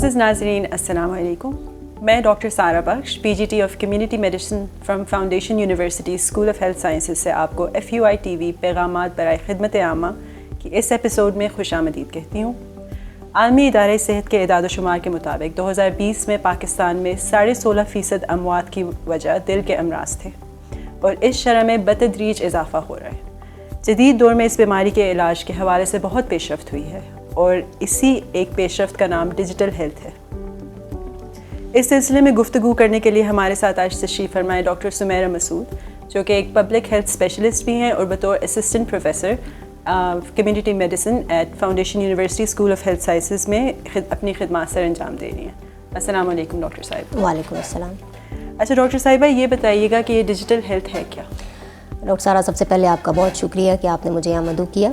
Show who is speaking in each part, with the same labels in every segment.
Speaker 1: معزز ناظرین السلام علیکم. میں doctor Sara Bakhsh PGT of community medicine from foundation university school of health sciences سے آپ کو FUI TV پیغامات برائے خدمت عامہ کی اس ایپیسوڈ میں خوش آمدید کہتی ہوں. عالمی ادارہ صحت کے اعداد و شمار کے مطابق 2020 میں پاکستان میں 16.5% اموات کی وجہ دل کے امراض تھے اور اس شرح میں بتدریج اضافہ ہو رہا ہے. جدید دور میں اس بیماری کے علاج کے حوالے سے بہت پیش رفت ہوئی ہے اور اسی ایک پیش رفت کا نام ڈیجیٹل ہیلتھ ہے. اس سلسلے میں گفتگو کرنے کے لیے ہمارے ساتھ آج تشریف فرمائے ڈاکٹر سمیرہ مسعود، جو کہ ایک پبلک ہیلتھ اسپیشلسٹ بھی ہیں اور بطور assistant professor community medicine at foundation university school of health sciences میں اپنی خدمات سر انجام دے رہی ہیں. السلام علیکم ڈاکٹر صاحب.
Speaker 2: وعلیکم السلام.
Speaker 1: اچھا ڈاکٹر صاحبہ، یہ بتائیے گا کہ یہ ڈیجیٹل ہیلتھ ہے کیا؟
Speaker 2: ڈاکٹر سارہ، سب سے پہلے آپ کا بہت شکریہ کہ آپ نے مجھے یہاں مدعو کیا.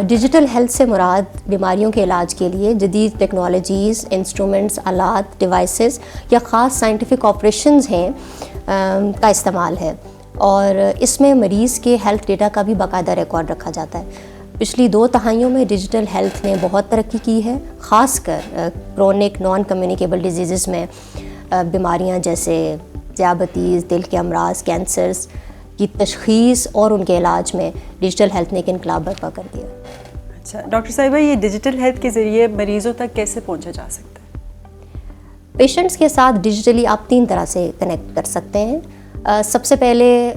Speaker 2: ڈیجیٹل ہیلتھ سے مراد بیماریوں کے علاج کے لیے جدید ٹیکنالوجیز، انسٹرومنٹس، آلات، ڈیوائسز یا خاص سائنٹیفک آپریشنز ہیں کا استعمال ہے، اور اس میں مریض کے ہیلتھ ڈیٹا کا بھی باقاعدہ ریکارڈ رکھا جاتا ہے. پچھلی 2 دہائیوں میں ڈیجیٹل ہیلتھ نے بہت ترقی کی ہے، خاص کر کرونک نان کمیونیکیبل ڈیزیزز میں بیماریاں جیسے ذیابیطیز، دل کے امراض، کینسرز کی تشخیص اور ان کے علاج میں ڈیجیٹل ہیلتھ نے ایک انقلاب برپا کر دیا.
Speaker 1: اچھا ڈاکٹر صاحبہ، یہ ڈیجیٹل ہیلتھ کے ذریعے مریضوں تک کیسے پہنچا جا سکتا ہے؟
Speaker 2: پیشنٹس کے ساتھ ڈیجیٹلی آپ 3 طرح سے کنیکٹ کر سکتے ہیں. سب سے پہلے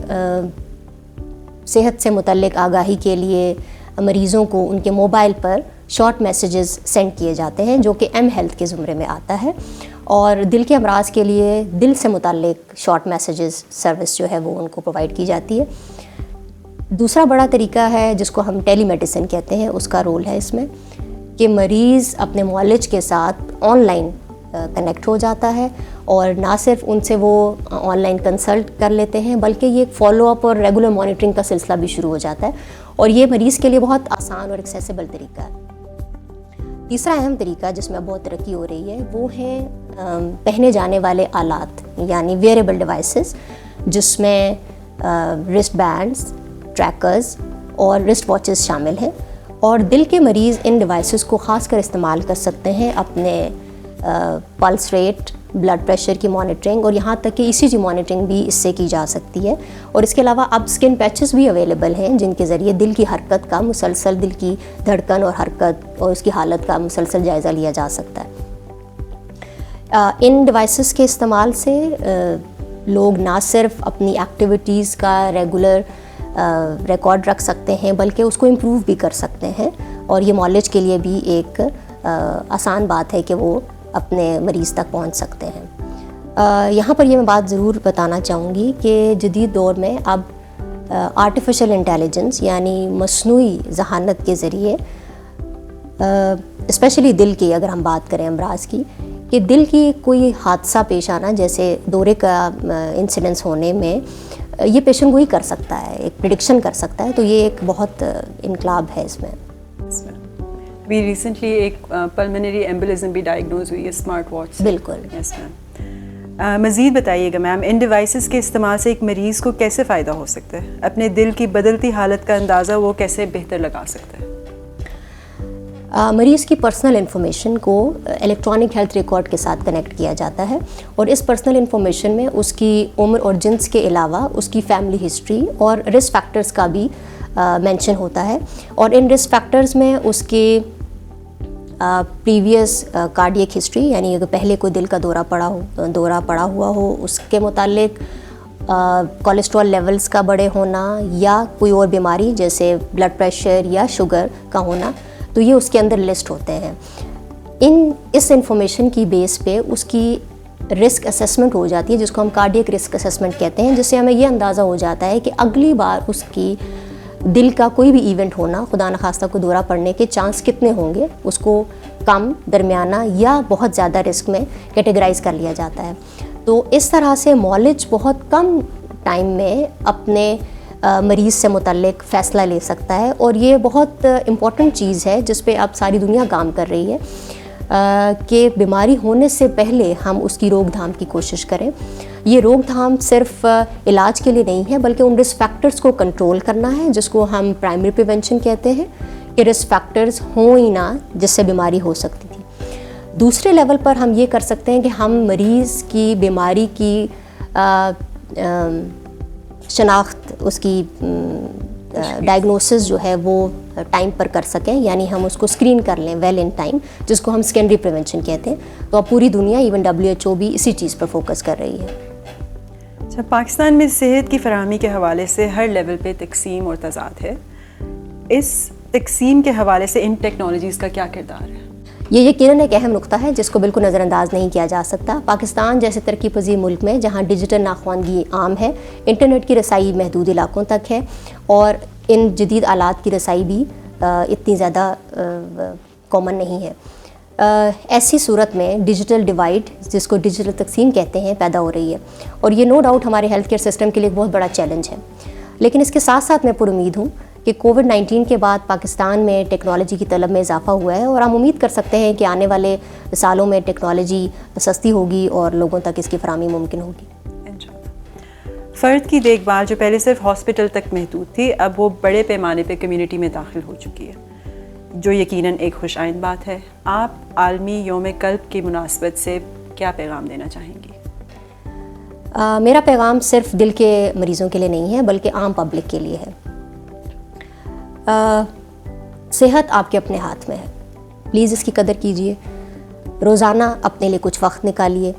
Speaker 2: صحت سے متعلق آگاہی کے لیے مریضوں کو ان کے موبائل پر شارٹ میسیجز سینڈ کیے جاتے ہیں، جو کہ ایم ہیلتھ کے زمرے میں آتا ہے، اور دل کے امراض کے لیے دل سے متعلق شارٹ میسیجز سروس جو ہے وہ ان کو پرووائڈ کی جاتی ہے. دوسرا بڑا طریقہ ہے جس کو ہم ٹیلی میڈیسن کہتے ہیں، اس کا رول ہے اس میں کہ مریض اپنے معالج کے ساتھ آن لائن کنیکٹ ہو جاتا ہے، اور نہ صرف ان سے وہ آن لائن کنسلٹ کر لیتے ہیں بلکہ یہ ایک فالو اپ اور ریگولر مانیٹرنگ کا سلسلہ بھی شروع ہو جاتا ہے، اور یہ مریض کے لیے بہت آسان اور ایکسیسیبل طریقہ ہے. تیسرا اہم طریقہ جس میں بہت ترقی ہو رہی ہے وہ ہیں پہنے جانے والے آلات، یعنی ویئریبل ڈیوائسز، جس میں رسٹ بینڈز، ٹریکرز اور رسٹ واچز شامل ہیں. اور دل کے مریض ان ڈیوائسز کو خاص کر استعمال کر سکتے ہیں اپنے پلس ریٹ، بلڈ پریشر کی مانیٹرنگ، اور یہاں تک کہ ECG مانیٹرنگ بھی اس سے کی جا سکتی ہے. اور اس کے علاوہ اب اسکن پیچز بھی اویلیبل ہیں جن کے ذریعے دل کی حرکت کا مسلسل، دل کی دھڑکن اور حرکت اور اس کی حالت کا مسلسل جائزہ لیا جا سکتا ہے. ان ڈیوائسز کے استعمال سے لوگ نہ صرف اپنی ایکٹیویٹیز کا ریگولر ریکارڈ رکھ سکتے ہیں بلکہ اس کو امپروو بھی کر سکتے ہیں، اور یہ معالج کے لیے بھی ایک آسان بات ہے کہ وہ اپنے مریض تک پہنچ سکتے ہیں. یہاں پر یہ میں بات ضرور بتانا چاہوں گی کہ جدید دور میں اب آرٹیفیشل انٹیلیجنس یعنی مصنوعی ذہانت کے ذریعے اسپیشلی دل کی اگر ہم بات کریں امراض کی، کہ دل کی کوئی حادثہ پیش آنا جیسے دورے کا انسیڈنس ہونے میں یہ پیشن گوئی کر سکتا ہے، ایک پریڈکشن کر سکتا ہے. تو یہ ایک بہت انقلاب ہے اس میں.
Speaker 1: بھی ریسنٹلی ایک پلمنری ایمبولزم بھی ڈائگنوز ہوئی ہے اسمارٹ واچ.
Speaker 2: بالکل.
Speaker 1: یس میم. مزید بتائیے گا میم، ان ڈیوائسز کے استعمال سے ایک مریض کو کیسے فائدہ ہو سکتا ہے؟ اپنے دل کی بدلتی حالت کا اندازہ وہ کیسے بہتر لگا سکتا ہے؟
Speaker 2: مریض کی پرسنل انفارمیشن کو الیکٹرانک ہیلتھ ریکارڈ کے ساتھ کنیکٹ کیا جاتا ہے، اور اس پرسنل انفارمیشن میں اس کی عمر اور جنس کے علاوہ اس کی فیملی ہسٹری اور رسک فیکٹرز کا بھی مینشن ہوتا ہے. اور ان رسک فیکٹرز میں اس کی پریویس کارڈیک ہسٹری، یعنی اگر پہلے کوئی دل کا دورہ پڑا ہوا ہو، اس کے متعلق کولیسٹرول لیولز کا بڑے ہونا، یا کوئی اور بیماری جیسے بلڈ پریشر یا شوگر کا ہونا، تو یہ اس کے اندر لسٹ ہوتے ہیں. اس انفارمیشن کی بیس پہ اس کی رسک اسیسمنٹ ہو جاتی ہے، جس کو ہم کارڈیک رسک اسیسمنٹ کہتے ہیں، جس سے ہمیں یہ اندازہ ہو جاتا ہے کہ اگلی بار اس کی دل کا کوئی بھی ایونٹ ہونا، خدا نخواستہ کو دورہ پڑنے کے چانس کتنے ہوں گے، اس کو کم، درمیانہ یا بہت زیادہ رسک میں کیٹیگرائز کر لیا جاتا ہے. تو اس طرح سے معالج بہت کم ٹائم میں اپنے مریض سے متعلق فیصلہ لے سکتا ہے، اور یہ بہت امپورٹنٹ چیز ہے جس پہ اب ساری دنیا کام کر رہی ہے کہ بیماری ہونے سے پہلے ہم اس کی روک تھام کی کوشش کریں. یہ روک تھام صرف علاج کے لیے نہیں ہے بلکہ ان رسک فیکٹرز کو کنٹرول کرنا ہے، جس کو ہم پرائمری پریونشن کہتے ہیں، کہ رسک فیکٹرز ہوں ہی نہ جس سے بیماری ہو سکتی تھی. دوسرے لیول پر ہم یہ کر سکتے ہیں کہ ہم مریض کی بیماری کی شناخت، اس کی ڈائگنوسس جو ہے وہ ٹائم پر کر سکیں، یعنی ہم اس کو اسکرین کر لیں ویل ان ٹائم، جس کو ہم سیکنڈری پریونشن کہتے ہیں. تو اب پوری دنیا ایون WHO بھی اسی چیز پر فوکس کر رہی ہے.
Speaker 1: اچھا، پاکستان میں صحت کی فراہمی کے حوالے سے ہر لیول پہ تقسیم اور تضاد ہے. اس تقسیم کے حوالے سے ان ٹیکنالوجیز کا کیا کردار ہے؟
Speaker 2: یہ یقیناً ایک اہم نقطہ ہے جس کو بالکل نظر انداز نہیں کیا جا سکتا. پاکستان جیسے ترقی پذیر ملک میں جہاں ڈیجیٹل ناخواندگی عام ہے، انٹرنیٹ کی رسائی محدود علاقوں تک ہے، اور ان جدید آلات کی رسائی بھی اتنی زیادہ کامن نہیں ہے. ایسی صورت میں ڈیجیٹل ڈیوائڈ، جس کو ڈیجیٹل تقسیم کہتے ہیں، پیدا ہو رہی ہے، اور یہ نو ڈاؤٹ ہمارے ہیلتھ کیئر سسٹم کے لیے ایک بہت بڑا چیلنج ہے. لیکن اس کے ساتھ ساتھ میں پر امید ہوں کہ کووڈ-19 کے بعد پاکستان میں ٹیکنالوجی کی طلب میں اضافہ ہوا ہے، اور ہم امید کر سکتے ہیں کہ آنے والے سالوں میں ٹیکنالوجی سستی ہوگی اور لوگوں تک اس کی فراہمی ممکن ہوگی.
Speaker 1: فرد کی دیکھ بھال جو پہلے صرف ہاسپٹل تک محدود تھی، اب وہ بڑے پیمانے پہ کمیونٹی میں داخل ہو چکی ہے، جو یقیناً ایک خوش آئند بات ہے. آپ عالمی یوم قلب کی مناسبت سے کیا پیغام دینا چاہیں گی؟
Speaker 2: میرا پیغام صرف دل کے مریضوں کے لیے نہیں ہے بلکہ عام پبلک کے لیے ہے. صحت آپ کے اپنے ہاتھ میں ہے، پلیز اس کی قدر کیجیے. روزانہ اپنے لیے کچھ وقت نکالیے،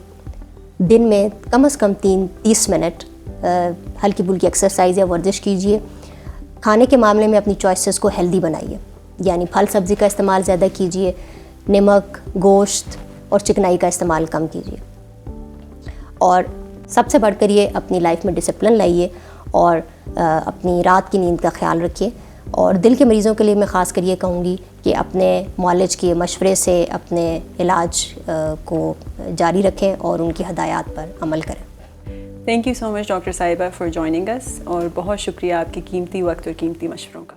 Speaker 2: دن میں کم از کم 30 منٹ ہلکی پھلکی ایکسرسائز یا ورزش کیجیے. کھانے کے معاملے میں اپنی چوائسز کو ہیلدی بنائیے، یعنی پھل سبزی کا استعمال زیادہ کیجیے، نمک، گوشت اور چکنائی کا استعمال کم کیجیے، اور سب سے بڑھ کر یہ اپنی لائف میں ڈسپلن لائیے، اور اپنی رات کی نیند کا خیال رکھیے. اور دل کے مریضوں کے لیے میں خاص کر یہ کہوں گی کہ اپنے معالج کے مشورے سے اپنے علاج کو جاری رکھیں اور ان کی ہدایات پر عمل کریں.
Speaker 1: Thank you so much doctor صاحبہ فار جوائننگ اس، اور بہت شکریہ آپ کے قیمتی وقت اور قیمتی مشوروں کا.